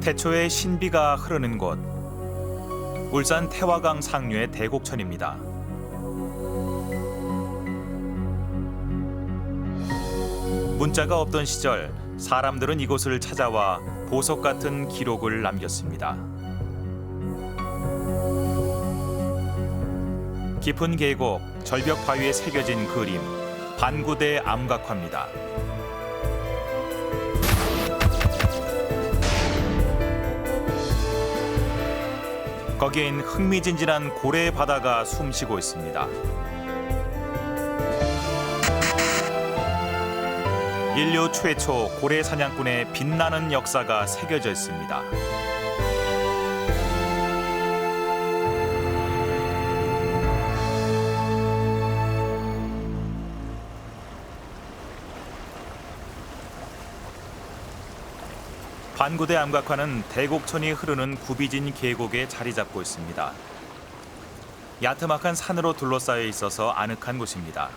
태초에 신비가 흐르는 곳, 울산 태화강 상류의 대곡천입니다. 문자가 없던 시절 사람들은 이곳을 찾아와 보석 같은 기록을 남겼습니다. 깊은 계곡, 절벽 바위에 새겨진 그림, 반구대 암각화입니다. 거기엔 흥미진진한 고래 바다가 숨쉬고 있습니다. 인류 최초 고래 사냥꾼의 빛나는 역사가 새겨져 있습니다. 반구대 암각화는 대곡천이 흐르는 굽이진 계곡에 자리 잡고 있습니다. 야트막한 산으로 둘러싸여 있어서 아늑한 곳입니다.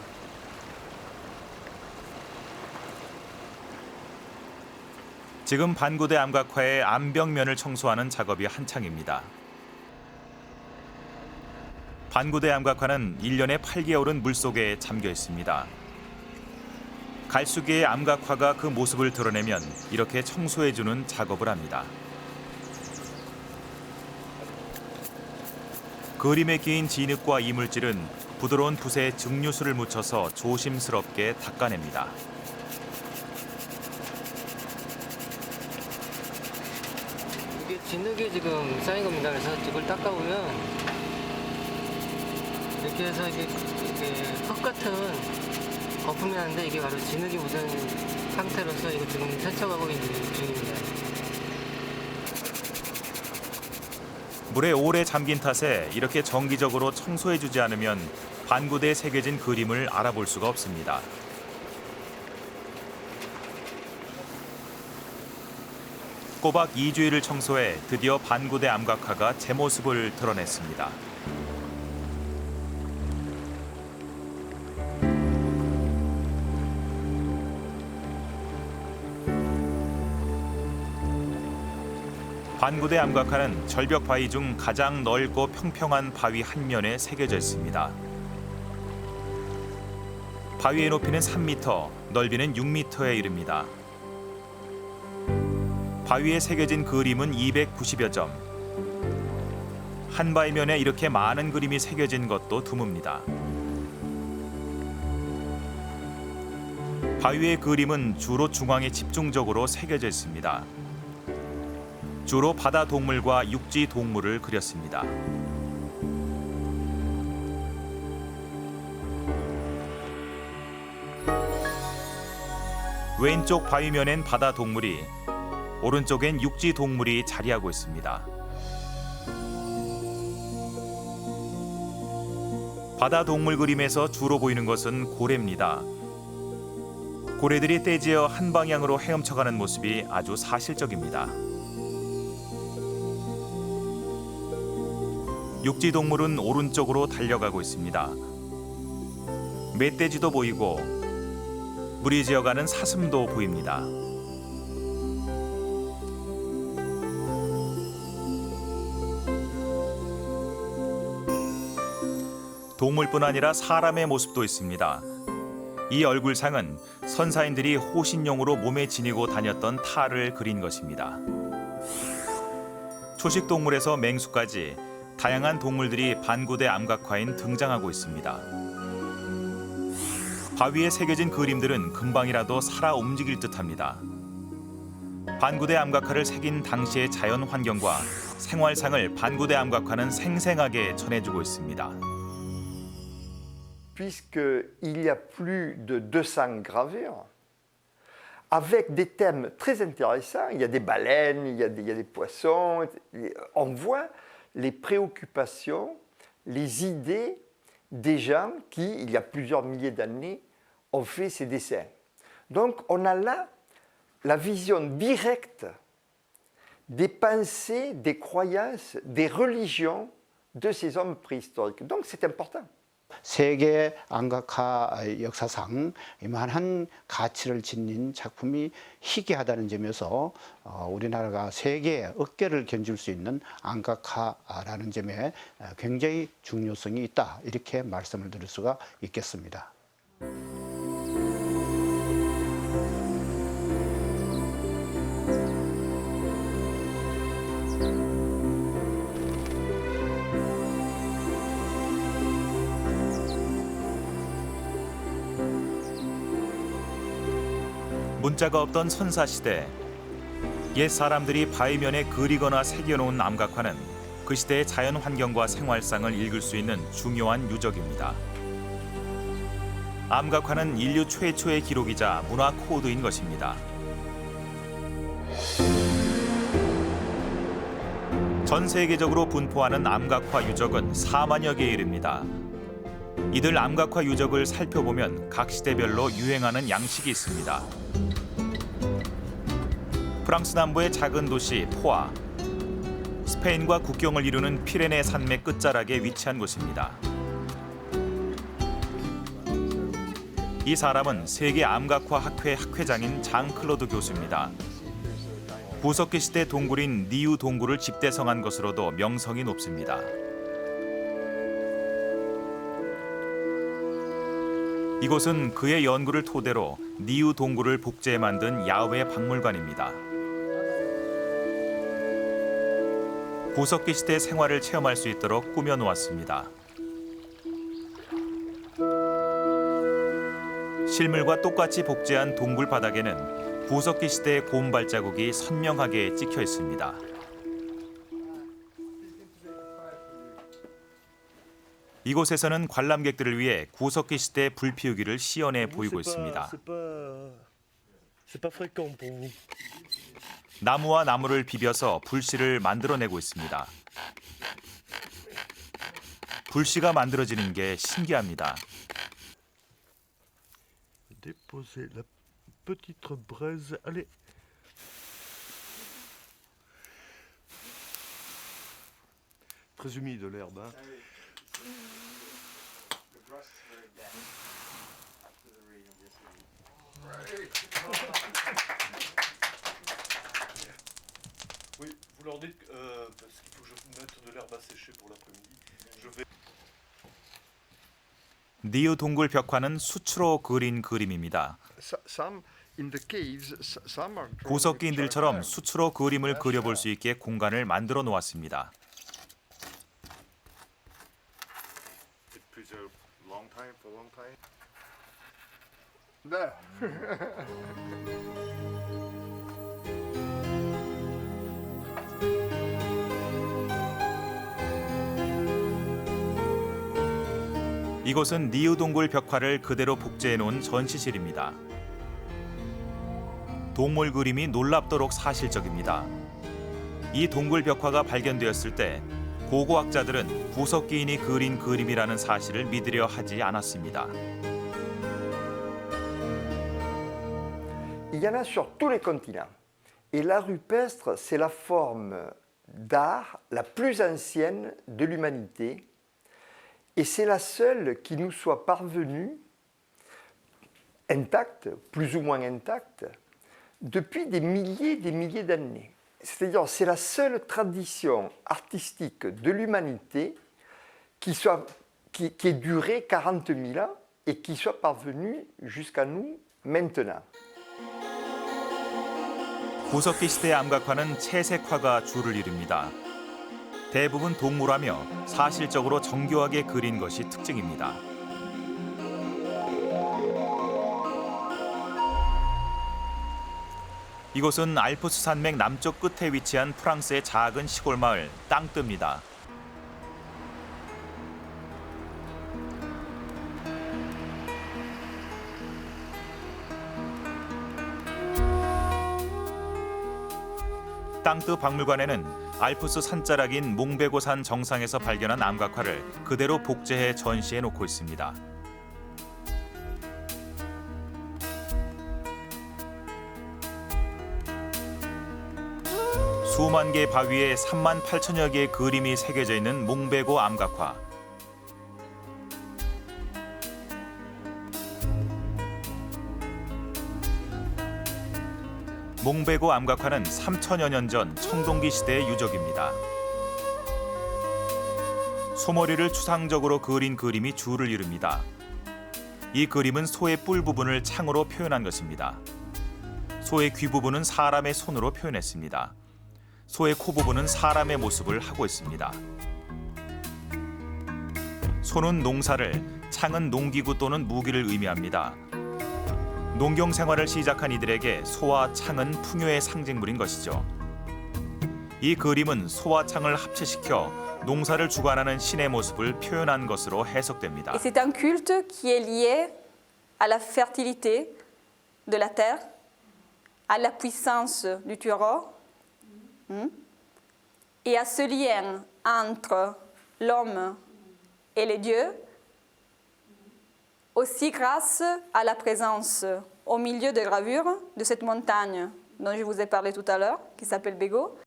지금 반구대 암각화의 암벽면을 청소하는 작업이 한창입니다. 반구대 암각화는 1년에 8개월은 물속에 잠겨 있습니다. 갈수기의 암각화가 그 모습을 드러내면 이렇게 청소해주는 작업을 합니다. 그림에 끼인 진흙과 이물질은 부드러운 붓에 증류수를 묻혀서 조심스럽게 닦아냅니다. 이게 진흙이 지금 쌓인 겁니다. 그래서 이걸 닦아보면 이렇게 해서 이게 흙 같은 거품이 나는데 이게 바로 진흙이 묻은 상태로서 이거 지금 세척하고 있는 중입니다. 물에 오래 잠긴 탓에 이렇게 정기적으로 청소해주지 않으면 반구대에 새겨진 그림을 알아볼 수가 없습니다. 꼬박 2주일을 청소해 드디어 반구대 암각화가 제 모습을 드러냈습니다. 반구대 암각화는 절벽 바위 중 가장 넓고 평평한 바위 한 면에 새겨져 있습니다. 바위의 높이는 3m, 넓이는 6m에 이릅니다. 바위에 새겨진 그림은 290여 점. 한 바위면에 이렇게 많은 그림이 새겨진 것도 드뭅니다. 바위의 그림은 주로 중앙에 집중적으로 새겨져 있습니다. 주로 바다 동물과 육지 동물을 그렸습니다. 왼쪽 바위면엔 바다 동물이, 오른쪽엔 육지 동물이 자리하고 있습니다. 바다 동물 그림에서 주로 보이는 것은 고래입니다. 고래들이 떼지어 한 방향으로 헤엄쳐가는 모습이 아주 사실적입니다. 육지 동물은 오른쪽으로 달려가고 있습니다. 멧돼지도 보이고 물이 지어가는 사슴도 보입니다. 동물뿐 아니라 사람의 모습도 있습니다. 이 얼굴상은 선사인들이 호신용으로 몸에 지니고 다녔던 탈을 그린 것입니다. 초식 동물에서 맹수까지 다양한 동물들이 반구대 암각화엔 등장하고 있습니다. 바위에 새겨진 그림들은 금방이라도 살아 움직일 듯합니다. 반구대 암각화를 새긴 당시의 자연 환경과 생활상을 반구대 암각화는 생생하게 전해주고 있습니다. Puisqu'il y a plus de 200 gravures, avec des thèmes très intéressants. Il y a des baleines, il y a des poissons. On voit les préoccupations, les idées des gens qui, il y a plusieurs milliers d'années, ont fait ces dessins. Donc on a là la vision directe des pensées, des croyances, des religions de ces hommes préhistoriques. Donc c'est important. 세계 암각화 역사상 이만한 가치를 지닌 작품이 희귀하다는 점에서 우리나라가 세계의 어깨를 견줄 수 있는 암각화라는 점에 굉장히 중요성이 있다, 이렇게 말씀을 드릴 수가 있겠습니다. 문자가 없던 선사시대, 옛 사람들이 바위면에 그리거나 새겨놓은 암각화는 그 시대의 자연 환경과 생활상을 읽을 수 있는 중요한 유적입니다. 암각화는 인류 최초의 기록이자 문화 코드인 것입니다. 전 세계적으로 분포하는 암각화 유적은 4만여 개에 이릅니다. 이들 암각화 유적을 살펴보면 각 시대별로 유행하는 양식이 있습니다. 프랑스 남부의 작은 도시 포아, 스페인과 국경을 이루는 피레네 산맥 끝자락에 위치한 곳입니다. 이 사람은 세계 암각화 학회 학회장인 장 클로드 교수입니다. 구석기 시대 동굴인 니우 동굴을 집대성한 것으로도 명성이 높습니다. 이곳은 그의 연구를 토대로 니우 동굴을 복제해 만든 야외 박물관입니다. 구석기 시대 생활을 체험할 수 있도록 꾸며 놓았습니다. 실물과 똑같이 복제한 동굴 바닥에는 구석기 시대의 곰 발자국이 선명하게 찍혀 있습니다. 이곳에서는 관람객들을 위해 구석기 시대 불피우기를 시연해 보이고 있습니다. 나무와 나무를 비벼서 불씨를 만들어내고 있습니다. 불씨가 만들어지는 게 신기합니다. Déposer la petite braise. Allez. Très humide l'herbe. Hein. Oui, vous leur dites parce qu'il faut que je mette de l'herbe à sécher pour l'après-midi. Je vais. 니우 동굴 벽화는 수치로 그린 그림입니다. Some in the caves, some are drawn with 구석기인들처럼 charcoal. 수치로 그림을 그려볼 수 있게 공간을 만들어 놓았습니다. It preserve long time for long time. There. 이곳은 니우 동굴 벽화를 그대로 복제해 놓은 전시실입니다. 동물 그림이 놀랍도록 사실적입니다. 이 동굴 벽화가 발견되었을 때 고고학자들은 구석기인이 그린 그림이라는 사실을 믿으려 하지 않았습니다. Il y en a sur tous les continents. Et l'art rupestre, c'est la forme d'art la plus ancienne de l'humanité. Et c'est la seule qui nous soit parvenue, intacte, plus ou moins intacte, depuis des milliers d'années. C'est-à-dire, c'est la seule tradition artistique de l'humanité qui ait duré 40 000 ans et qui soit parvenue jusqu'à nous maintenant. 구석기 시대의 암각화는 채색화가 주를 이룹니다. 대부분 동물화며 사실적으로 정교하게 그린 것이 특징입니다. 이곳은 알프스 산맥 남쪽 끝에 위치한 프랑스의 작은 시골 마을 땅뜨입니다. 땅뜨 박물관에는 알프스 산자락인 몽베고산 정상에서 발견한 암각화를 그대로 복제해 전시해 놓고 있습니다. 수만 개의 바위에 3만 8천여 개의 그림이 새겨져 있는 몽베고 암각화. 몽베고 암각화는 3천여 년 전 청동기 시대의 유적입니다. 소머리를 추상적으로 그린 그림이 주를 이룹니다. 이 그림은 소의 뿔 부분을 창으로 표현한 것입니다. 소의 귀 부분은 사람의 손으로 표현했습니다. 소의 코 부분은 사람의 모습을 하고 있습니다. 소는 농사를, 창은 농기구 또는 무기를 의미합니다. 농경 생활을 시작한 이들에게 소와 창은 풍요의 상징물인 것이죠. 이 그림은 소와 창을 합체시켜 농사를 주관하는 신의 모습을 표현한 것으로 해석됩니다. Et c'est un culte qui est lié à la fertilité de la terre, à la puissance du taureau, et à ce lien entre l'homme et les dieux, aussi grâce à la présence au milieu des gravures de cette montagne dont je vous ai parlé tout à l'heure, qui s'appelle Bégo.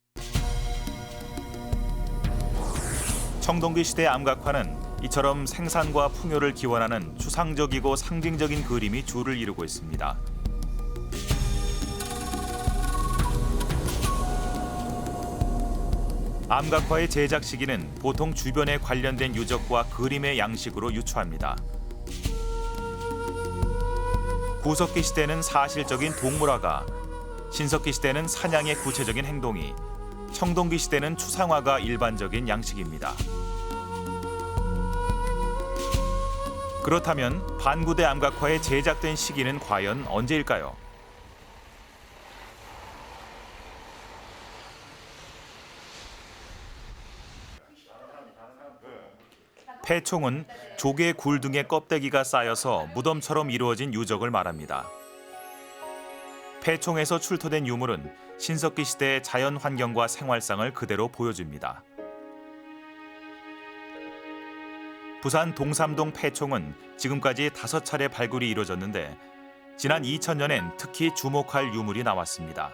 청동기 시대 암각화는 이처럼 생산과 풍요를 기원하는 추상적이고 상징적인 그림이 주를 이루고 있습니다. 암각화의 제작 시기는 보통 주변에 관련된 유적과 그림의 양식으로 유추합니다. 구석기 시대는 사실적인 동물화가, 신석기 시대는 사냥의 구체적인 행동이, 청동기 시대는 추상화가 일반적인 양식입니다. 그렇다면 반구대 암각화의 제작된 시기는 과연 언제일까요? 폐총은 조개 굴 등의 껍데기가 쌓여서 무덤처럼 이루어진 유적을 말합니다. 폐총에서 출토된 유물은 신석기 시대의 자연 환경과 생활상을 그대로 보여줍니다. 부산 동삼동 폐총은 지금까지 5차례 발굴이 이루어졌는데 지난 2000년엔 특히 주목할 유물이 나왔습니다.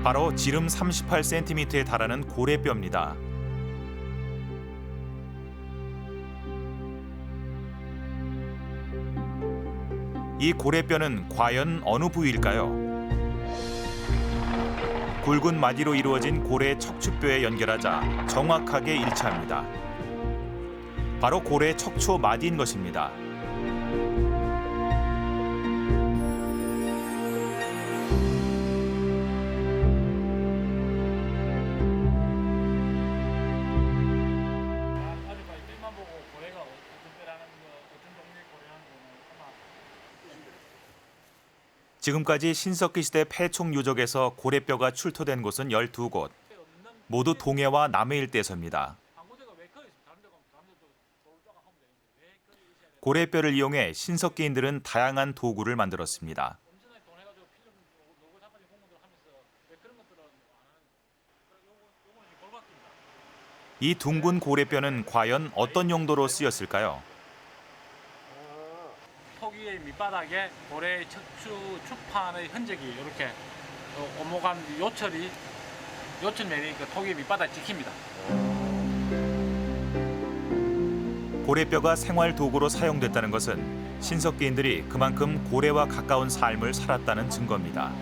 바로 지름 38cm에 달하는 고래뼈입니다. 이 고래뼈는 과연 어느 부위일까요? 굵은 마디로 이루어진 고래 척추뼈에 연결하자 정확하게 일치합니다. 바로 고래 척추 마디인 것입니다. 지금까지 신석기 시대 폐총 유적에서 고래뼈가 출토된 곳은 12곳. 모두 동해와 남해 일대에서입니다. 고래뼈를 이용해 신석기인들은 다양한 도구를 만들었습니다. 이 둥근 고래뼈는 과연 어떤 용도로 쓰였을까요? 토기의 밑바닥에 고래 척추 축판의 흔적이 이렇게 오목한 요철 내리니까 토기 밑바닥 찍힙니다. 고래뼈가 생활 도구로 사용됐다는 것은 신석기인들이 그만큼 고래와 가까운 삶을 살았다는 증거입니다.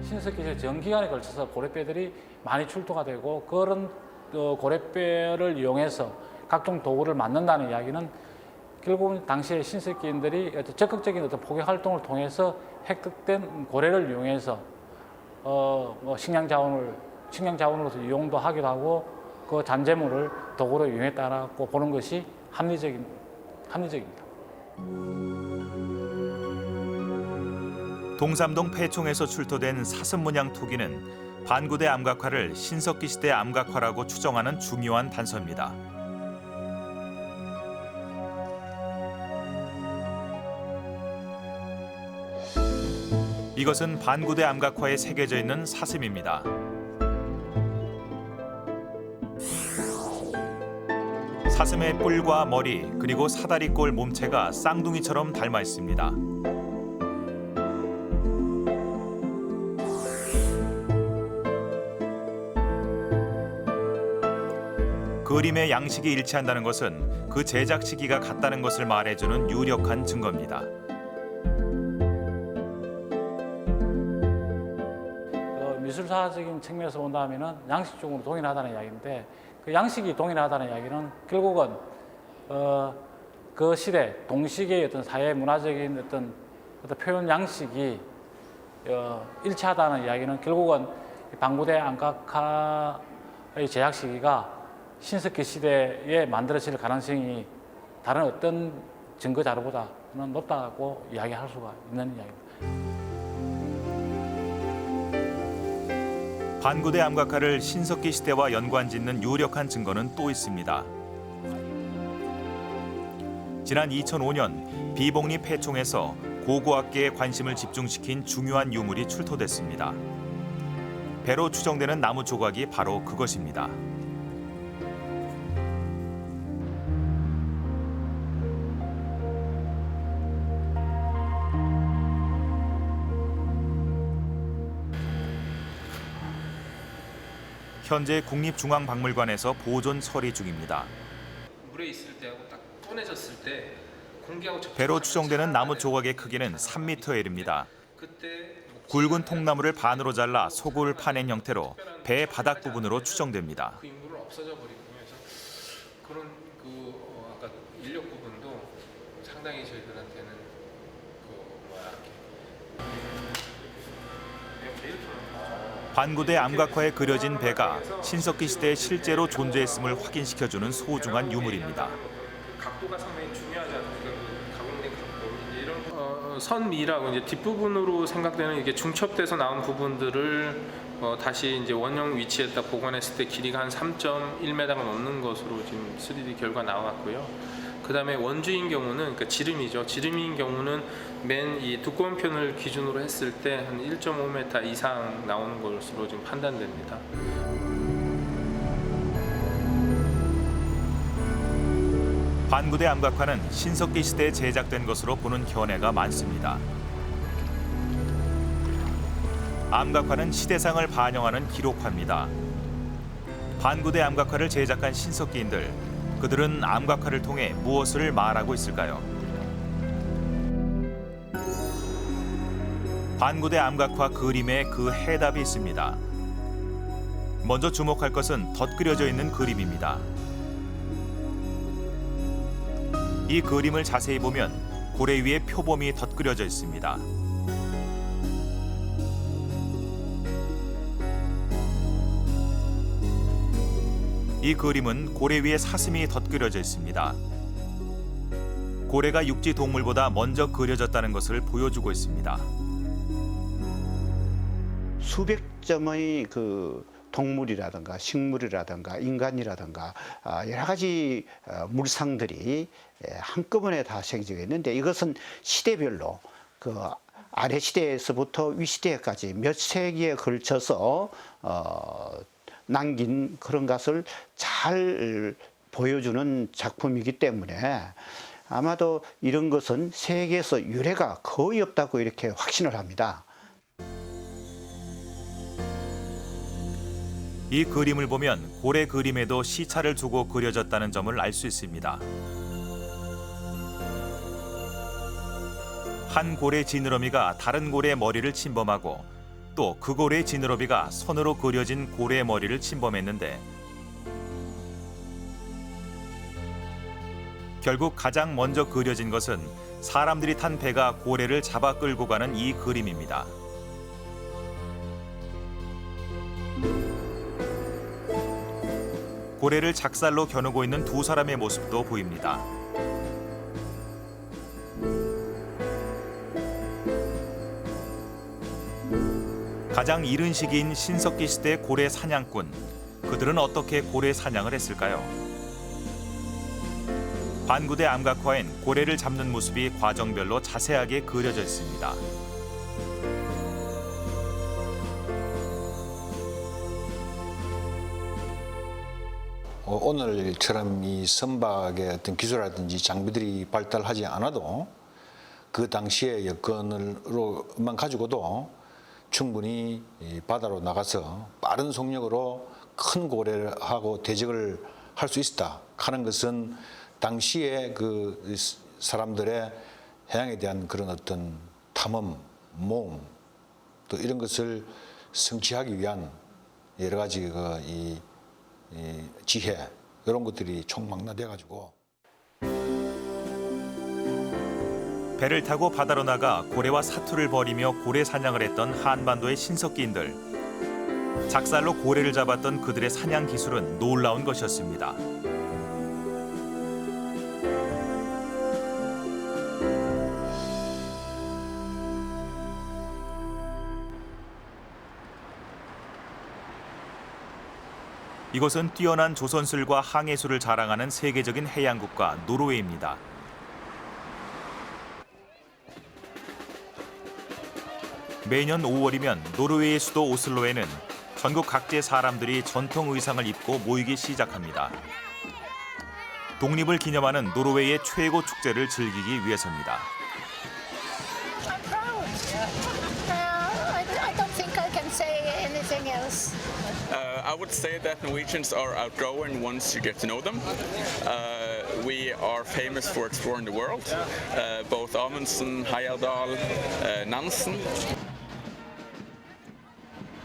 신석기 전기간에 걸쳐서 고래뼈들이 많이 출토가 되고 그런 고래뼈를 이용해서 각종 도구를 만든다는 이야기는 결국은 당시에 신석기인들이 적극적인 포개 활동을 통해서 획득된 고래를 이용해서 식량 자원으로서 이용도 하기도 하고 그 잔재물을 도구로 이용했다라고 보는 것이 합리적입니다. 동삼동 폐총에서 출토된 사슴문양 토기는 반구대 암각화를 신석기 시대 암각화라고 추정하는 중요한 단서입니다. 이것은 반구대 암각화에 새겨져 있는 사슴입니다. 사슴의 뿔과 머리 그리고 사다리꼴 몸체가 쌍둥이처럼 닮아 있습니다. 그림의 양식이 일치한다는 것은 그 제작 시기가 같다는 것을 말해주는 유력한 증거입니다. 미술사적인 측면에서 본다면은 양식적으로 동일하다는 이야기인데 그 양식이 동일하다는 이야기는 결국은 그 시대 동시기의 어떤 사회 문화적인 어떤 표현 양식이 일치하다는 이야기는 결국은 반구대 안각화의 제작 시기가 신석기 시대에 만들어질 가능성이 다른 어떤 증거 자료보다는 높다고 이야기할 수가 있는 이야기입니다. 반구대 암각화를 신석기 시대와 연관짓는 유력한 증거는 또 있습니다. 지난 2005년 비복리 폐총에서 고고학계에 관심을 집중시킨 중요한 유물이 출토됐습니다. 배로 추정되는 나무 조각이 바로 그것입니다. 현재 국립중앙박물관에서 보존 처리 중입니다. 물에 있을 때하고 딱 꺼내졌을 때 공기하고 배로 추정되는 나무 조각의 크기는 3m에 이릅니다. 그때 굵은 통나무를 반으로 잘라 속을 파낸 형태로 배 바닥 부분으로 추정됩니다. 그 인물은 없어져 버리고 그래서 그런 아까 인력 부분도 상당히 저희들한테는 반구대 암각화에 그려진 배가 신석기 시대에 실제로 존재했음을 확인시켜주는 소중한 유물입니다. 각도가 상당히 중요하지 않습니까? 그 가공된 각도 이제 이런 선미라고 이제 뒷부분으로 생각되는 이게 중첩돼서 나온 부분들을 다시 이제 원형 위치에다 보관했을 때 길이가 한 3.1m가 넘는 것으로 지금 3D 결과 나왔고요. 그다음에 원주인 경우는 그러니까 지름이죠. 지름인 경우는 맨 이 두꺼운 편을 기준으로 했을 때 한 1.5m 이상 나오는 것으로 지금 판단됩니다. 반구대 암각화는 신석기 시대에 제작된 것으로 보는 견해가 많습니다. 암각화는 시대상을 반영하는 기록화입니다. 반구대 암각화를 제작한 신석기인들, 그들은 암각화를 통해 무엇을 말하고 있을까요? 반구대 암각화 그림에 그 해답이 있습니다. 먼저 주목할 것은 덧그려져 있는 그림입니다. 이 그림을 자세히 보면 고래 위에 표범이 덧그려져 있습니다. 이 그림은 고래 위에 사슴이 덧그려져 있습니다. 고래가 육지 동물보다 먼저 그려졌다는 것을 보여주고 있습니다. 수백 점의 그 동물이라든가 식물이라든가 인간이라든가 여러 가지 물상들이 한꺼번에 다 새겨져 있는데 이것은 시대별로 그 아래 시대에서부터 위 시대까지 몇 세기에 걸쳐서 남긴 그런 것을 잘 보여주는 작품이기 때문에 아마도 이런 것은 세계에서 유래가 거의 없다고 이렇게 확신을 합니다. 이 그림을 보면 고래 그림에도 시차를 두고 그려졌다는 점을 알 수 있습니다. 한 고래 지느러미가 다른 고래의 머리를 침범하고 또 그 고래의 지느러미가 선으로 그려진 고래의 머리를 침범했는데 결국 가장 먼저 그려진 것은 사람들이 탄 배가 고래를 잡아 끌고 가는 이 그림입니다. 고래를 작살로 겨누고 있는 두 사람의 모습도 보입니다. 가장 이른 시기인 신석기 시대 고래 사냥꾼, 그들은 어떻게 고래 사냥을 했을까요? 반구대 암각화엔 고래를 잡는 모습이 과정별로 자세하게 그려져 있습니다. 오늘처럼 이 선박의 어떤 기술이라든지 장비들이 발달하지 않아도 그 당시의 여건으로만 가지고도 충분히 바다로 나가서 빠른 속력으로 큰 고래하고 대적을 할 수 있다 하는 것은 당시에 그 사람들의 해양에 대한 그런 어떤 탐험, 모험 또 이런 것을 성취하기 위한 여러 가지 이 지혜 이런 것들이 총망라돼 가지고 배를 타고 바다로 나가 고래와 사투를 벌이며 고래 사냥을 했던 한반도의 신석기인들. 작살로 고래를 잡았던 그들의 사냥 기술은 놀라운 것이었습니다. 이곳은 뛰어난 조선술과 항해술을 자랑하는 세계적인 해양국가 노르웨이입니다. 매년 5월이면 노르웨이의 수도 오슬로에는 전국 각지의 사람들이 전통 의상을 입고 모이기 시작합니다. 독립을 기념하는 노르웨이의 최고 축제를 즐기기 위해서입니다. I don't think I can say anything else. I would say that Norwegians are outgoing once you get to know them. We are famous for exploring the world, both Amundsen, Heyerdahl, Nansen.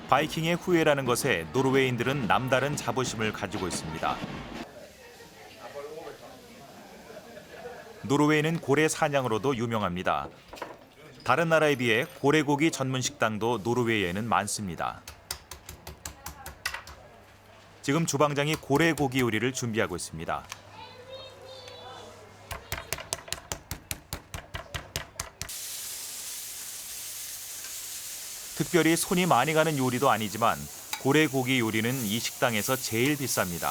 바이킹의 후예라는 것에 노르웨이인들은 남다른 자부심을 가지고 있습니다. 노르웨이는 고래 사냥으로도 유명합니다. 다른 나라에 비해 고래고기 전문 식당도 노르웨이에는 많습니다. 지금 주방장이 고래고기 요리를 준비하고 있습니다. 특별히 손이 많이 가는 요리도 아니지만 고래고기 요리는 이 식당에서 제일 비쌉니다.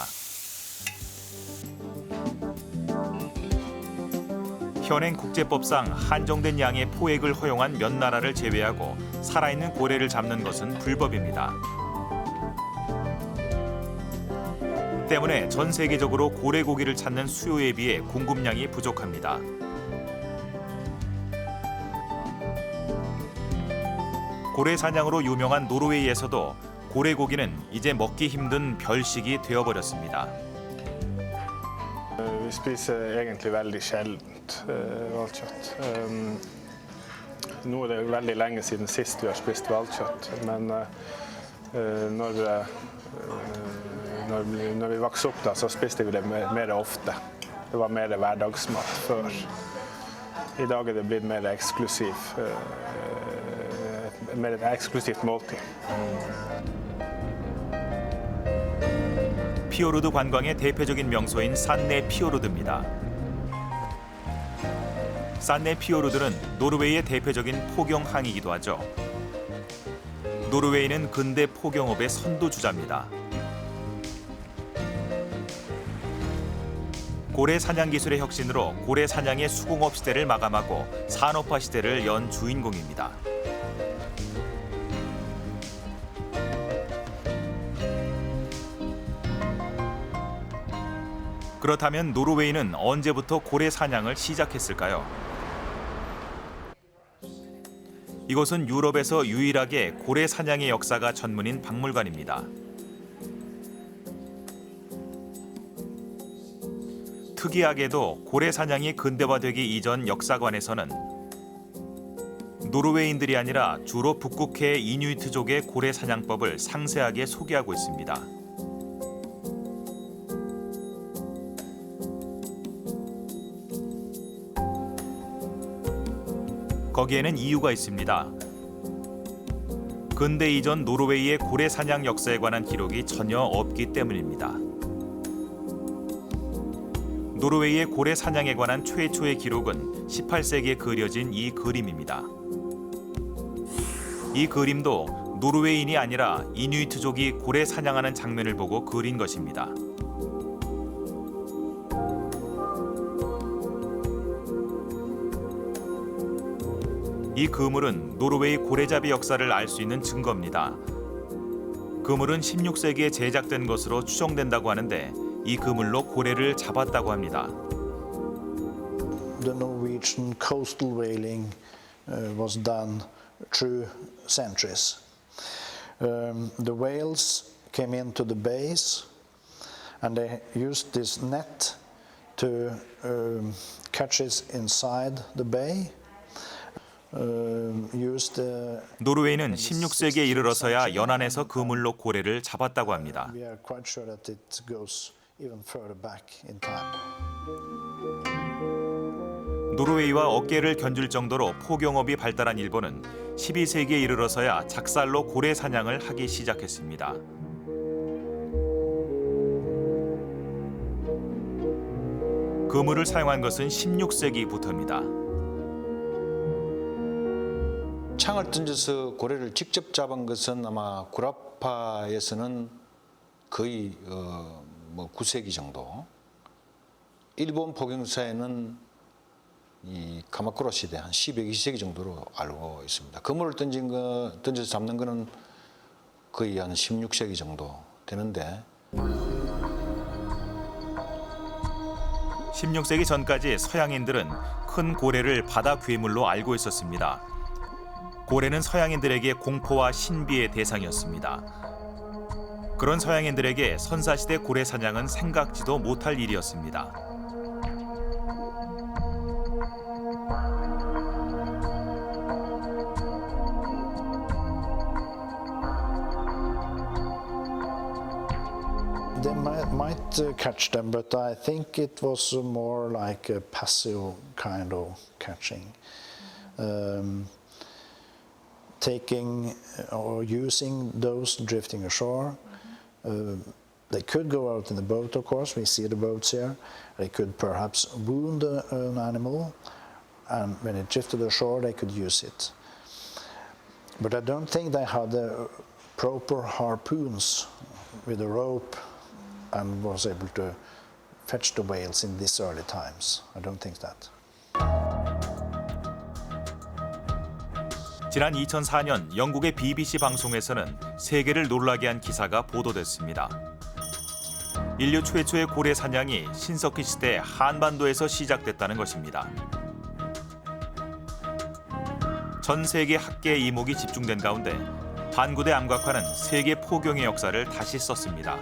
현행 국제법상 한정된 양의 포획을 허용한 몇 나라를 제외하고 살아있는 고래를 잡는 것은 불법입니다. 때문에 전 세계적으로 고래고기를 찾는 수요에 비해 공급량이 부족합니다. 고래 사냥으로 유명한 노르웨이에서도 고래고기는 이제 먹기 힘든 별식이 되어버렸습니다. Vi spiser egentlig veldig sjeldent hvalkjøtt. Nå er det veldig lenge siden sist vi har spist hvalkjøtt, men når vi vokste opp da, så spiste vi det mer ofte. Det var mer hverdagsmat før. I dag er det blitt mer et eksklusivt måltid. 피오르드 관광의 대표적인 명소인 산내 피오르드입니다. 산내 피오르드는 노르웨이의 대표적인 포경항이기도 하죠. 노르웨이는 근대 포경업의 선두주자입니다. 고래 사냥 기술의 혁신으로 고래 사냥의 수공업 시대를 마감하고 산업화 시대를 연 주인공입니다. 그렇다면 노르웨이는 언제부터 고래 사냥을 시작했을까요? 이곳은 유럽에서 유일하게 고래 사냥의 역사가 전문인 박물관입니다. 특이하게도 고래 사냥이 근대화되기 이전 역사관에서는 노르웨이인들이 아니라 주로 북극해 이누이트족의 고래 사냥법을 상세하게 소개하고 있습니다. 거기에는 이유가 있습니다. 근대 이전 노르웨이의 고래 사냥 역사에 관한 기록이 전혀 없기 때문입니다. 노르웨이의 고래 사냥에 관한 최초의 기록은 18세기에 그려진 이 그림입니다. 이 그림도 노르웨이인이 아니라 이누이트족이 고래 사냥하는 장면을 보고 그린 것입니다. 이 그물은 노르웨이 고래잡이 역사를 알 수 있는 증거입니다. 그물은 16세기에 제작된 것으로 추정된다고 하는데 이 그물로 고래를 잡았다고 합니다. The Norwegian coastal whaling was done through centuries. The whales came into the bays and they used this net to catch it inside the bay. 노르웨이는 16세기에 이르러서야 연안에서 그물로 고래를 잡았다고 합니다. We are quite sure that it goes even further back in time. 노르웨이와 어깨를 견줄 정도로 포경업이 발달한 일본은 12세기에 이르러서야 작살로 고래 사냥을 하기 시작했습니다. 그물을 사용한 것은 16세기부터입니다. 창을 던져서 고래를 직접 잡은 것은 아마 구라파에서는 거의 9세기 정도. 일본 포경사에는 이 가마쿠라 시대 한 12세기 정도로 알고 있습니다. 그물을 던져서 잡는 거는 거의 한 16세기 정도 되는데 16세기 전까지 서양인들은 큰 고래를 바다 괴물로 알고 있었습니다. 고래는 서양인들에게 공포와 신비의 대상이었습니다. 그런 서양인들에게 선사시대 고래 사냥은 생각지도 못할 일이었습니다. They might catch them, but I think it was more like a passive kind of catching. Taking or using those drifting ashore. They could go out in the boat, of course. We see the boats here. They could perhaps wound an animal, and when it drifted ashore, they could use it. But I don't think they had the proper harpoons with a rope and was able to fetch the whales in these early times. I don't think that. 지난 2004년 영국의 BBC 방송에서는 세계를 놀라게 한 기사가 보도됐습니다. 인류 최초의 고래 사냥이 신석기 시대 한반도에서 시작됐다는 것입니다. 전 세계 학계의 이목이 집중된 가운데 반구대 암각화는 세계 포경의 역사를 다시 썼습니다.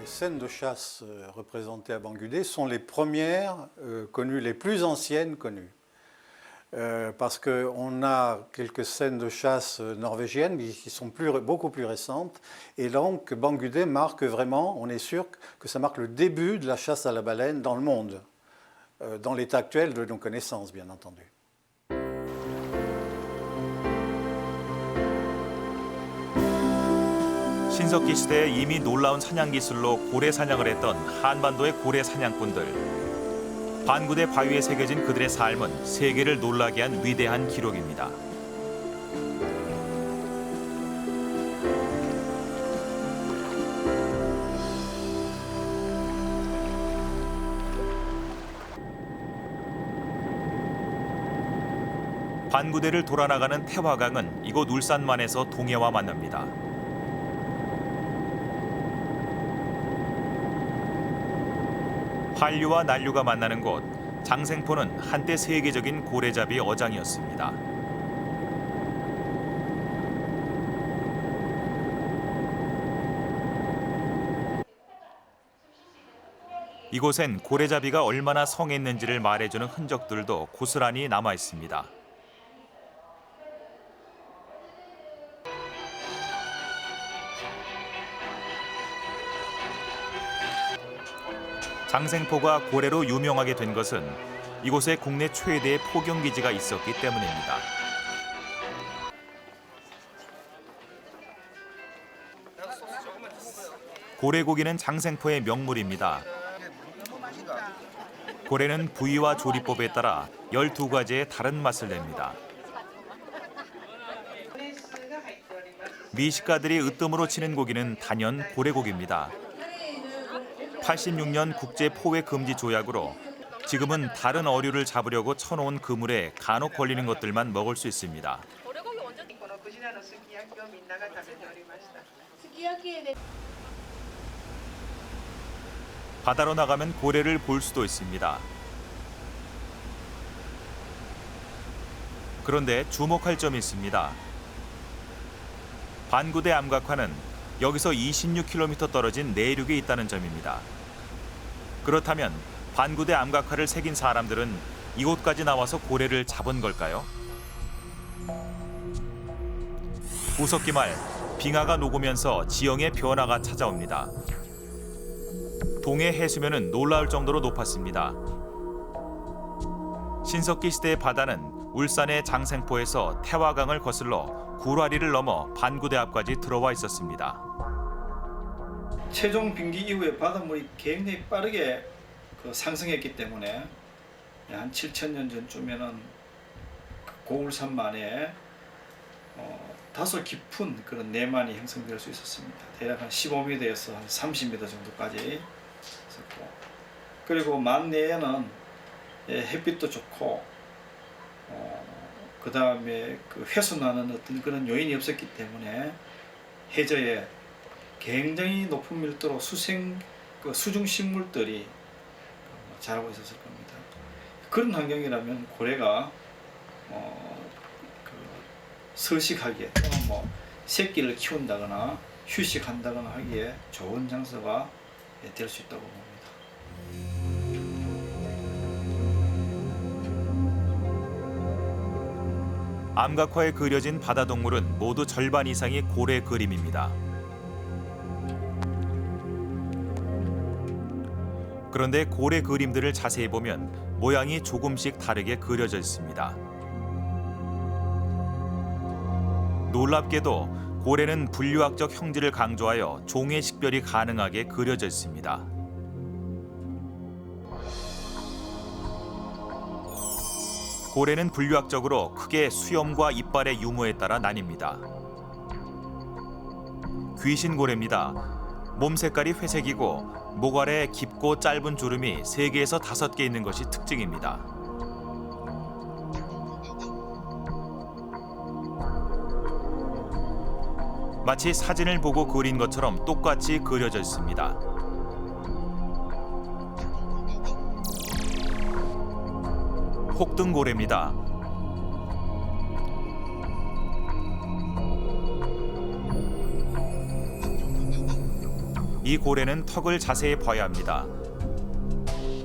Les scènes de chasse représentées à Bangudé sont les premières connues, les plus anciennes connues. Parce qu'on a quelques scènes de chasse norvégiennes qui sont beaucoup plus récentes. Et donc Bangudé marque vraiment, on est sûr que ça marque le début de la chasse à la baleine dans le monde, dans l'état actuel de nos connaissances, bien entendu. 신석기 시대에 이미 놀라운 사냥 기술로 고래 사냥을 했던 한반도의 고래 사냥꾼들. 반구대 바위에 새겨진 그들의 삶은 세계를 놀라게 한 위대한 기록입니다. 반구대를 돌아나가는 태화강은 이곳 울산만에서 동해와 만납니다. 한류와 난류가 만나는 곳, 장생포는 한때 세계적인 고래잡이 어장이었습니다. 이곳엔 고래잡이가 얼마나 성했는지를 말해주는 흔적들도 고스란히 남아 있습니다. 장생포가 고래로 유명하게 된 것은 이곳에 국내 최대의 포경기지가 있었기 때문입니다. 고래고기는 장생포의 명물입니다. 고래는 부위와 조리법에 따라 12가지의 다른 맛을 냅니다. 미식가들이 으뜸으로 치는 고기는 단연 고래고기입니다. 86년 국제 포획 금지 조약으로 지금은 다른 어류를 잡으려고 쳐놓은 그물에 간혹 걸리는 것들만 먹을 수 있습니다. 바다로 나가면 고래를 볼 수도 있습니다. 그런데 주목할 점이 있습니다. 반구대 암각화는 여기서 26km 떨어진 내륙에 있다는 점입니다. 그렇다면 반구대 암각화를 새긴 사람들은 이곳까지 나와서 고래를 잡은 걸까요? 구석기 말 빙하가 녹으면서 지형의 변화가 찾아옵니다. 동해 해수면은 놀라울 정도로 높았습니다. 신석기 시대의 바다는 울산의 장생포에서 태화강을 거슬러 구라리를 넘어 반구대 앞까지 들어와 있었습니다. 최종 빙기 이후에 바닷물이 굉장히 빠르게 상승했기 때문에 한 7,000년 전쯤에는 고울산만에 다소 깊은 그런 내만이 형성될 수 있었습니다. 대략 한 15m에서 한 30m 정도까지 있었고, 그리고 만내에는 햇빛도 좋고, 그 다음에 그 훼손하는 어떤 그런 요인이 없었기 때문에 해저에 굉장히 높은 밀도로 수중 식물들이 자라고 있었을 겁니다. 그런 환경이라면 고래가 서식하기에 또는 새끼를 키운다거나 휴식한다거나 하기에 좋은 장소가 될 수 있다고 봅니다. 암각화에 그려진 바다동물은 모두 절반 이상이 고래 그림입니다. 그런데 고래 그림들을 자세히 보면 모양이 조금씩 다르게 그려져 있습니다. 놀랍게도 고래는 분류학적 형질을 강조하여 종의 식별이 가능하게 그려져 있습니다. 고래는 분류학적으로 크게 수염과 이빨의 유무에 따라 나뉩니다. 귀신고래입니다. 몸 색깔이 회색이고 목 아래 깊고 짧은 주름이 3개에서 5개 있는 것이 특징입니다. 마치 사진을 보고 그린 것처럼 똑같이 그려져 있습니다. 혹등고래입니다. 이 고래는 턱을 자세히 봐야 합니다.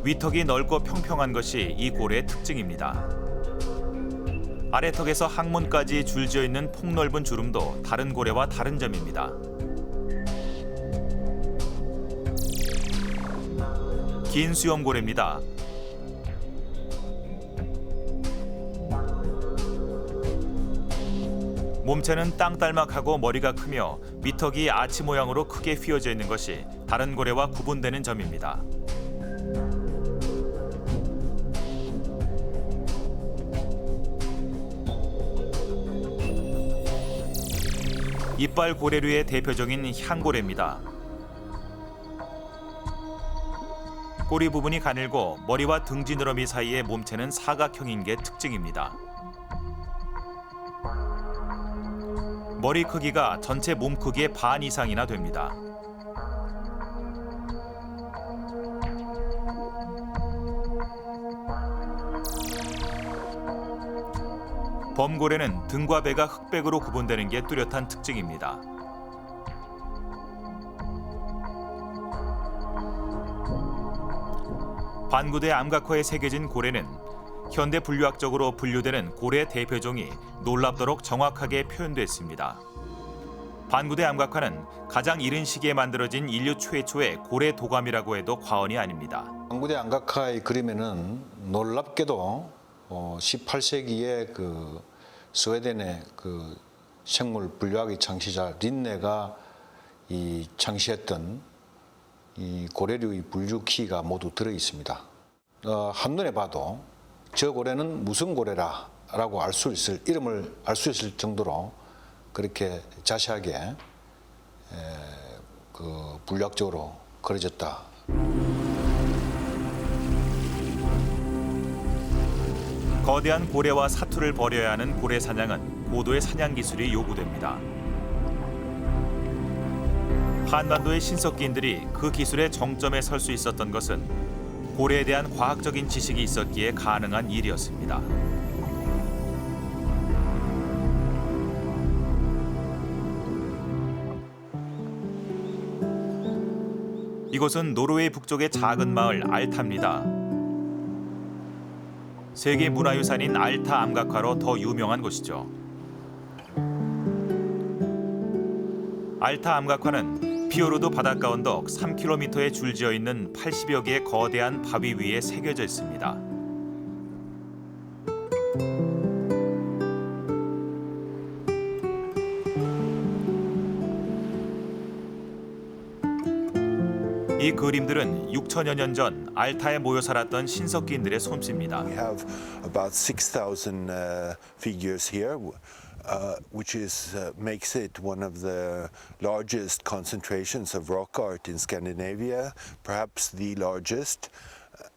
위턱이 넓고 평평한 것이 이 고래의 특징입니다. 아래턱에서 항문까지 줄지어 있는 폭넓은 주름도 다른 고래와 다른 점입니다. 긴 수염고래입니다. 몸체는 땅딸막하고 머리가 크며 밑턱이 아치 모양으로 크게 휘어져 있는 것이 다른 고래와 구분되는 점입니다. 이빨 고래류의 대표적인 향고래입니다. 꼬리 부분이 가늘고 머리와 등 지느러미 사이의 몸체는 사각형인 게 특징입니다. 머리 크기가 전체 몸 크기의 반 이상이나 됩니다. 범고래는 등과 배가 흑백으로 구분되는 게 뚜렷한 특징입니다. 반구대 암각화에 새겨진 고래는 현대 분류학적으로 분류되는 고래 대표종이 놀랍도록 정확하게 표현됐습니다. 반구대 암각화는 가장 이른 시기에 만들어진 인류 최초의 고래 도감이라고 해도 과언이 아닙니다. 반구대 암각화의 그림에는 놀랍게도 18세기에 그 스웨덴의 그 생물 분류학의 창시자 린네가 이 창시했던 이 고래류의 분류 키가 모두 들어 있습니다. 한눈에 봐도 저 고래는 무슨 고래라라고 이름을 알 수 있을 정도로 그렇게 자세하게 그 분류학적으로 그려졌다. 거대한 고래와 사투를 벌여야 하는 고래 사냥은 고도의 사냥 기술이 요구됩니다. 한반도의 신석기인들이 그 기술의 정점에 설 수 있었던 것은 고래에 대한 과학적인 지식이 있었기에 가능한 일이었습니다. 이곳은 노르웨이 북쪽의 작은 마을 알타입니다. 세계 문화유산인 알타 암각화로 더 유명한 곳이죠. 알타 암각화는 피오르드 바닷가 언덕 3km에 줄지어 있는 80여 개의 거대한 바위 위에 새겨져 있습니다. 이 그림들은 6천여 년 전 알타에 모여 살았던 신석기인들의 솜씨입니다. We have about 6,000 figures here, which makes it one of the largest concentrations of rock art in Scandinavia, perhaps the largest.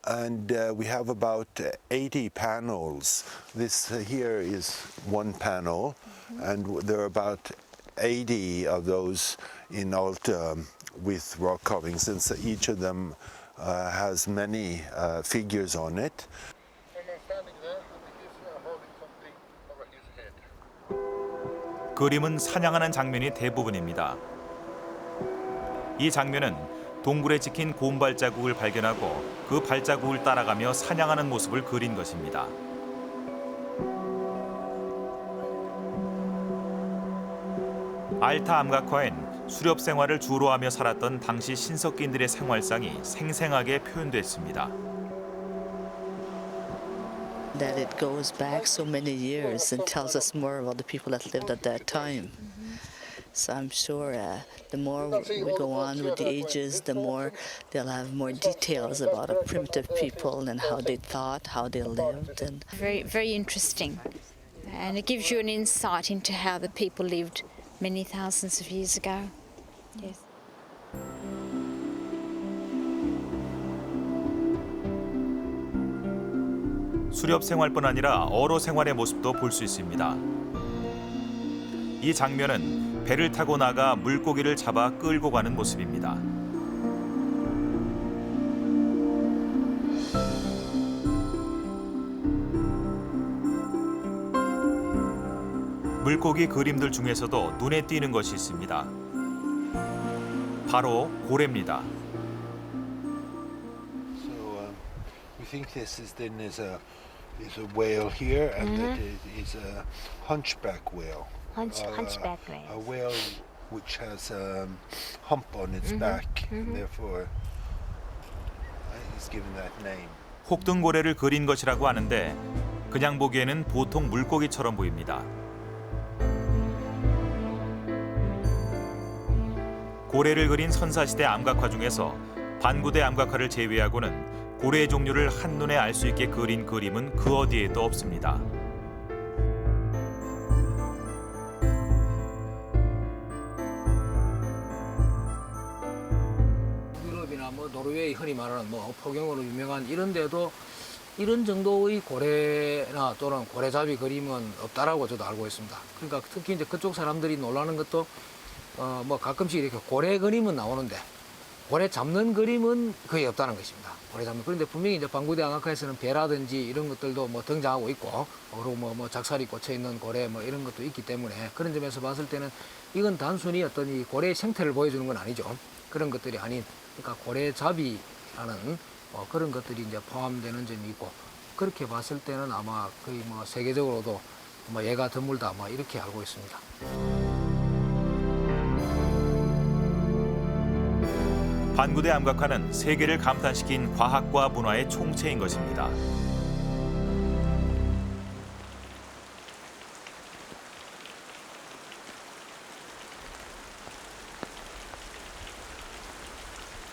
And we have about 80 panels. This here is one panel, and there are about 80 of those in Alta with rock carvings, and so each of them has many figures on it. 그림은 사냥하는 장면이 대부분입니다. 이 장면은 동굴에 찍힌 곰 발자국을 발견하고 그 발자국을 따라가며 사냥하는 모습을 그린 것입니다. 알타 암각화엔 수렵 생활을 주로 하며 살았던 당시 신석기인들의 생활상이 생생하게 표현됐습니다. That it goes back so many years and tells us more about the people that lived at that time. So I'm sure the more we go on with the ages, the more they'll have more details about a primitive people and how they thought, how they lived. And Very interesting. And it gives you an insight into how the people lived many thousands of years ago. Yes. 수렵 생활뿐 아니라 어로 생활의 모습도 볼 수 있습니다. 이 장면은 배를 타고 나가 물고기를 잡아 끌고 가는 모습입니다. 물고기 그림들 중에서도 눈에 띄는 것이 있습니다. 바로 고래입니다. We think this is a whale here, and that it is a hunchback whale. Hunchback whale. A whale which has a hump on its back, and therefore is given that name. 혹등고래를 그린 것이라고 하는데 그냥 보기에는 보통 물고기처럼 보입니다. 고래를 그린 선사시대 암각화 중에서 반구대 암각화를 제외하고는 고래의 종류를 한눈에 알 수 있게 그린 그림은 그 어디에도 없습니다. 유럽이나 노르웨이 흔히 말하는 포경으로 유명한 이런 데도 이런 정도의 고래나 또는 고래잡이 그림은 없다라고 저도 알고 있습니다. 그러니까 특히 이제 그쪽 사람들이 놀라는 것도 가끔씩 이렇게 고래 그림은 나오는데 고래 잡는 그림은 거의 없다는 것입니다. 고래 잡는. 그런데 분명히 이제 반구대 암각화에서는 배라든지 이런 것들도 등장하고 있고, 그리고 작살이 꽂혀 있는 고래 이런 것도 있기 때문에 그런 점에서 봤을 때는 이건 단순히 어떤 이 고래의 생태를 보여주는 건 아니죠. 그런 것들이 아닌, 그러니까 고래잡이라는 그런 것들이 이제 포함되는 점이 있고, 그렇게 봤을 때는 아마 거의 세계적으로도 얘가 드물다 이렇게 알고 있습니다. 반구대 암각화는 세계를 감탄시킨 과학과 문화의 총체인 것입니다.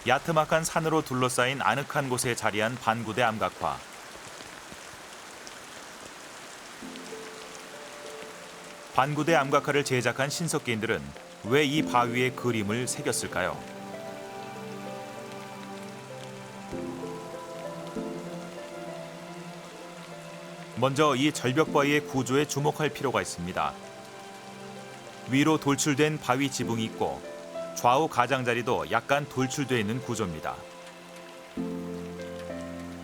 야트막한 산으로 둘러싸인 아늑한 곳에 자리한 반구대 암각화. 반구대 암각화를 제작한 신석기인들은 왜 이 바위에 그림을 새겼을까요? 먼저 이 절벽 바위의 구조에 주목할 필요가 있습니다. 위로 돌출된 바위 지붕이 있고 좌우 가장자리도 약간 돌출되어 있는 구조입니다.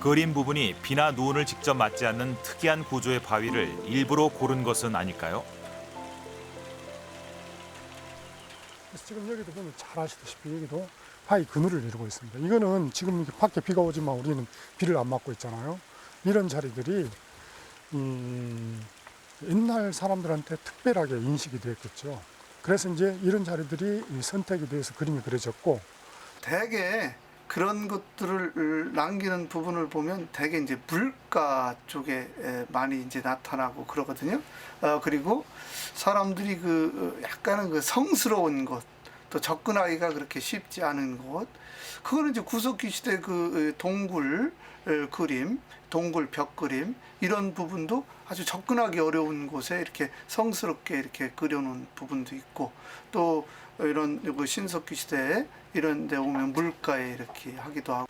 그림 부분이 비나 누운을 직접 맞지 않는 특이한 구조의 바위를 일부러 고른 것은 아닐까요? 지금 여기도 보면 잘 아시다시피 여기도 파의 그늘을 이루고 있습니다. 이거는 지금 이렇게 밖에 비가 오지만 우리는 비를 안 맞고 있잖아요. 이런 자리들이 옛날 사람들한테 특별하게 인식이 됐겠죠. 그래서 이제 이런 자리들이 선택이 돼서 그림이 그려졌고, 대개 그런 것들을 남기는 부분을 보면 대개 이제 물가 쪽에 많이 이제 나타나고 그러거든요. 그리고 사람들이 그 약간은 그 성스러운 곳, 또 접근하기가 그렇게 쉽지 않은 곳, 그거는 이제 구석기 시대 그 동굴 그림, 동굴 벽 그림 이런 부분도 아주 접근하기 어려운 곳에 이렇게 성스럽게 이렇게 그려놓은 부분도 있고, 또 이런 그 신석기 시대에 이런 데 오면 물가에 이렇게 하기도 하고.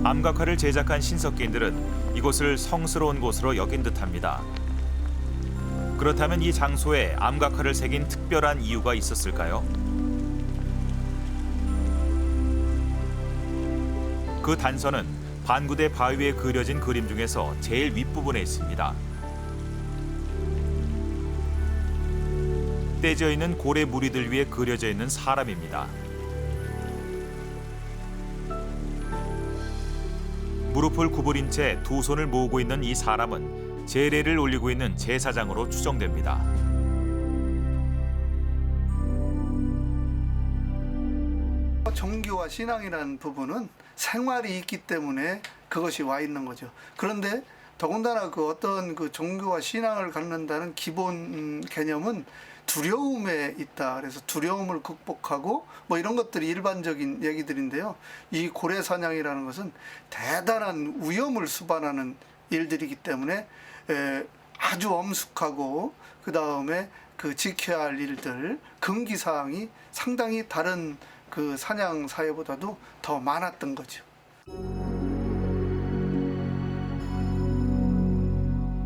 암각화를 제작한 신석기인들은 이곳을 성스러운 곳으로 여긴 듯합니다. 그렇다면 이 장소에 암각화를 새긴 특별한 이유가 있었을까요? 그 단서는 반구대 바위에 그려진 그림 중에서 제일 윗부분에 있습니다. 떼져 있는 고래 무리들 위에 그려져 있는 사람입니다. 무릎을 구부린 채 두 손을 모으고 있는 이 사람은 제례를 올리고 있는 제사장으로 추정됩니다. 종교와 신앙이라는 부분은 생활이 있기 때문에 그것이 와 있는 거죠. 그런데 더군다나 그 어떤 그 종교와 신앙을 갖는다는 기본 개념은 두려움에 있다. 그래서 두려움을 극복하고 뭐 이런 것들이 일반적인 얘기들인데요. 이 고래 사냥이라는 것은 대단한 위험을 수반하는 일들이기 때문에 아주 엄숙하고 그 다음에 그 지켜야 할 일들, 금기 사항이 상당히 다른 그 사냥 사회보다도 더 많았던 거죠.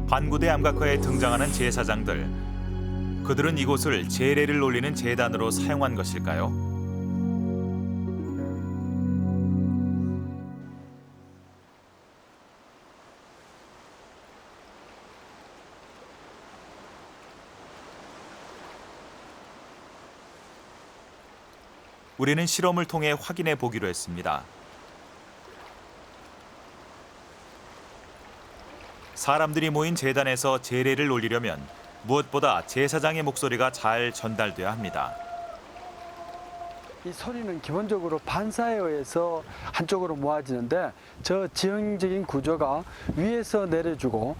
반구대 암각화에 등장하는 제사장들, 그들은 이곳을 제례를 올리는 제단으로 사용한 것일까요? 우리는 실험을 통해 확인해 보기로 했습니다. 사람들이 모인 제단에서 제례를 올리려면 무엇보다 제사장의 목소리가 잘 전달돼야 합니다. 이 소리는 기본적으로 반사에 의해서 한쪽으로 모아지는데, 저 지형적인 구조가 위에서 내려주고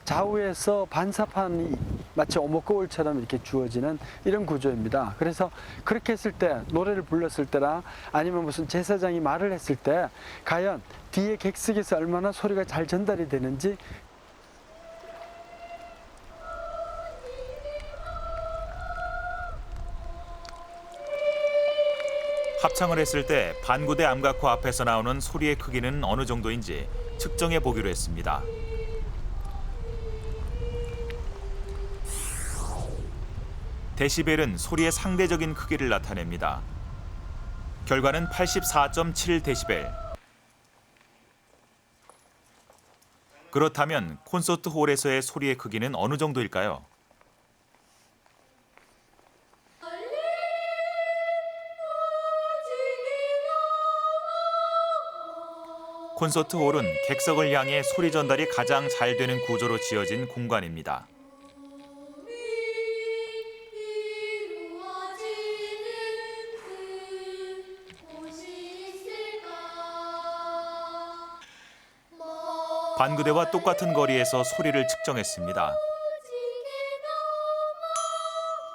좌우에서 반사판이 마치 오목거울처럼 이렇게 주어지는 이런 구조입니다. 그래서 그렇게 했을 때, 노래를 불렀을 때나 아니면 무슨 제사장이 말을 했을 때 과연 뒤에 객석에서 얼마나 소리가 잘 전달이 되는지. 합창을 했을 때 반구대 암각화 앞에서 나오는 소리의 크기는 어느 정도인지 측정해 보기로 했습니다. 데시벨은 소리의 상대적인 크기를 나타냅니다. 결과는 84.7데시벨. 그렇다면 콘서트 홀에서의 소리의 크기는 어느 정도일까요? 콘서트 홀은 객석을 향해 소리 전달이 가장 잘 되는 구조로 지어진 공간입니다. 반구대와 똑같은 거리에서 소리를 측정했습니다.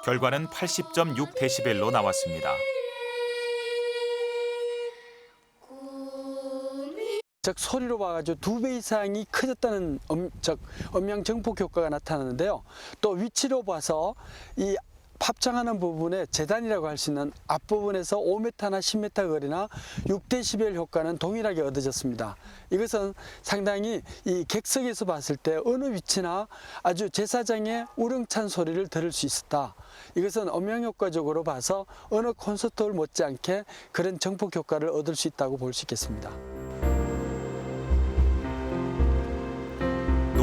결과는 80.6데시벨로 나왔습니다. 즉 소리로 봐가지고 2배 이상이 커졌다는 음량 증폭 효과가 나타나는데요. 또 위치로 봐서 이 합창하는 부분에 재단이라고 할 수 있는 앞부분에서 5m나 10m 거리나 6데시벨 효과는 동일하게 얻어졌습니다. 이것은 상당히 이 객석에서 봤을 때 어느 위치나 아주 제사장의 우렁찬 소리를 들을 수 있었다. 이것은 음향 효과적으로 봐서 어느 콘서트홀 못지않게 그런 증폭 효과를 얻을 수 있다고 볼 수 있겠습니다.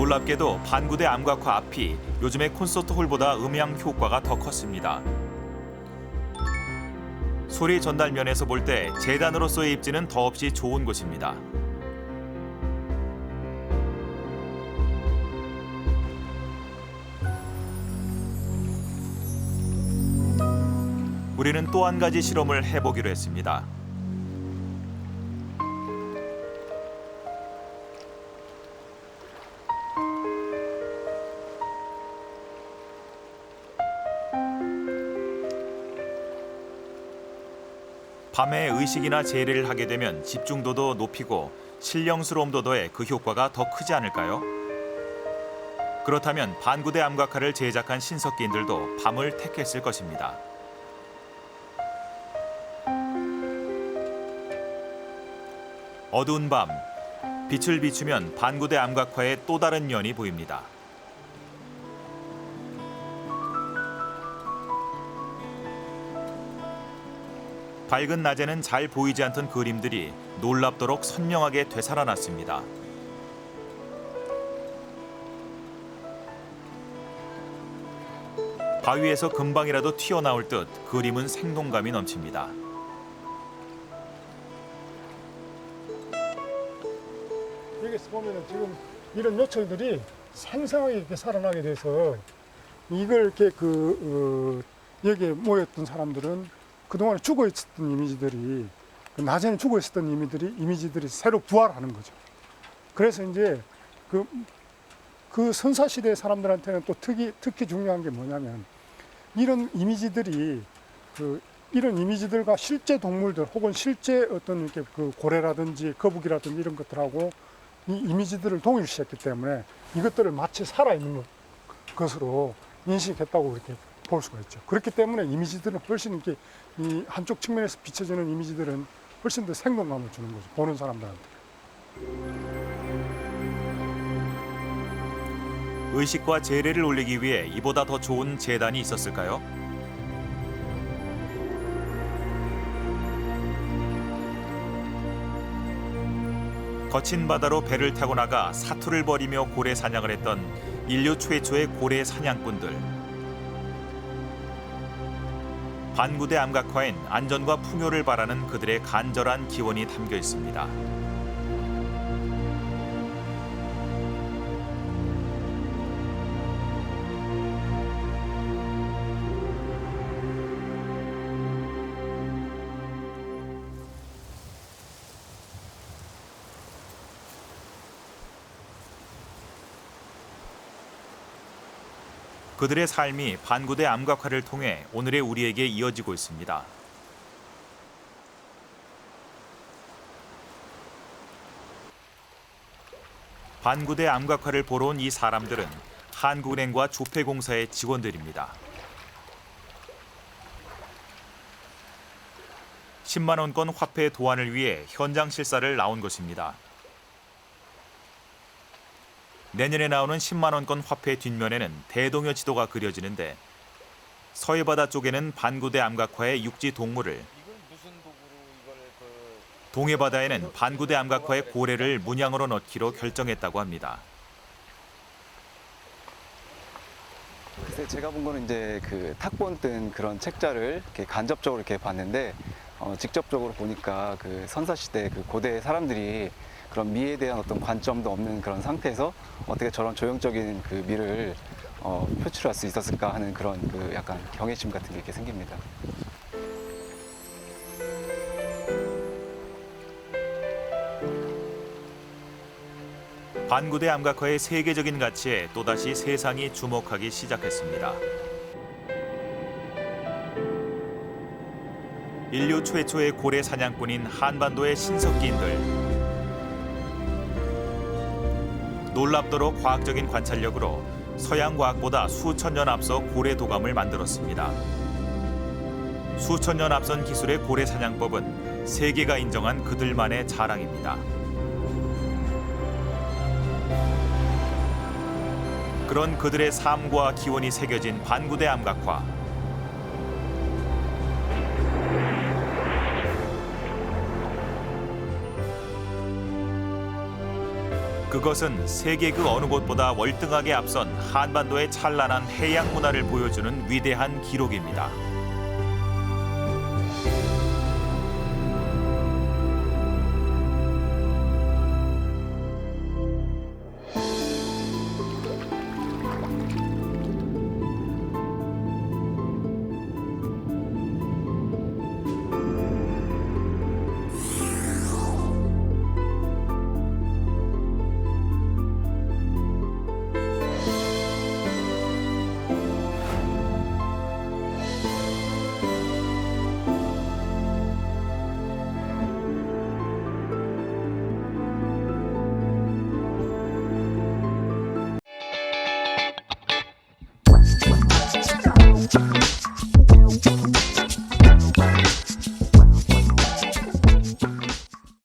놀랍게도 반구대 암각화 앞이 요즘의 콘서트 홀보다 음향 효과가 더 컸습니다. 소리 전달 면에서 볼 때 재단으로서의 입지는 더없이 좋은 곳입니다. 우리는 또 한 가지 실험을 해보기로 했습니다. 밤에 의식이나 제례를 하게 되면 집중도도 높이고 신령스러움도 더해 그 효과가 더 크지 않을까요? 그렇다면 반구대 암각화를 제작한 신석기인들도 밤을 택했을 것입니다. 어두운 밤, 빛을 비추면 반구대 암각화의 또 다른 면이 보입니다. 밝은 낮에는 잘 보이지 않던 그림들이 놀랍도록 선명하게 되살아났습니다. 바위에서 금방이라도 튀어나올 듯 그림은 생동감이 넘칩니다. 여기서 보면은 지금 이런 요철들이 생생하게 이렇게 살아나게 돼서 이걸 이렇게 여기에 모였던 사람들은 그동안 죽어 있었던 이미지들이 낮에는 죽어 있었던 이미지들이 새로 부활하는 거죠. 그래서 이제 그 선사시대 사람들한테는 또 특히 중요한 게 뭐냐면 이런 이미지들이 이런 이미지들과 실제 동물들 혹은 실제 어떤 이렇게 고래라든지 거북이라든지 이런 것들하고 이 이미지들을 동일시했기 때문에 이것들을 마치 살아있는 것으로 인식했다고 이렇게 볼 수가 있죠. 그렇기 때문에 이미지들은 훨씬 이렇게 이 한쪽 측면에서 비춰지는 이미지들은 훨씬 더 생동감을 주는 거죠. 보는 사람들한테. 의식과 제례를 올리기 위해 이보다 더 좋은 제단이 있었을까요? 거친 바다로 배를 타고 나가 사투를 벌이며 고래 사냥을 했던 인류 최초의 고래 사냥꾼들. 반구대 암각화엔 안전과 풍요를 바라는 그들의 간절한 기원이 담겨 있습니다. 그들의 삶이 반구대 암각화를 통해 오늘의 우리에게 이어지고 있습니다. 반구대 암각화를 보러 온 이 사람들은 한국은행과 조폐공사의 직원들입니다. 10만 원권 화폐 도안을 위해 현장 실사를 나온 것입니다. 내년에 나오는 10만 원권 화폐 뒷면에는 대동여 지도가 그려지는데 서해바다 쪽에는 반구대 암각화의 육지 동물을, 동해바다에는 반구대 암각화의 고래를 문양으로 넣기로 결정했다고 합니다. 글쎄 제가 본 거는 이제 탁본 뜬 그런 책자를 이렇게 간접적으로 이렇게 봤는데 직접적으로 보니까 선사시대 고대 사람들이 그런 미에 대한 어떤 관점도 없는 그런 상태에서 어떻게 저런 조형적인 미를 표출할 수 있었을까 하는 그런 약간 경외심 같은 게 이렇게 생깁니다. 반구대 암각화의 세계적인 가치에 또다시 세상이 주목하기 시작했습니다. 인류 최초의 고래 사냥꾼인 한반도의 신석기인들. 놀랍도록 과학적인 관찰력으로 서양 과학보다 수천 년 앞서 고래 도감을 만들었습니다. 수천 년 앞선 기술의 고래 사냥법은 세계가 인정한 그들만의 자랑입니다. 그런 그들의 삶과 기원이 새겨진 반구대 암각화. 그것은 세계 그 어느 곳보다 월등하게 앞선 한반도의 찬란한 해양 문화를 보여주는 위대한 기록입니다.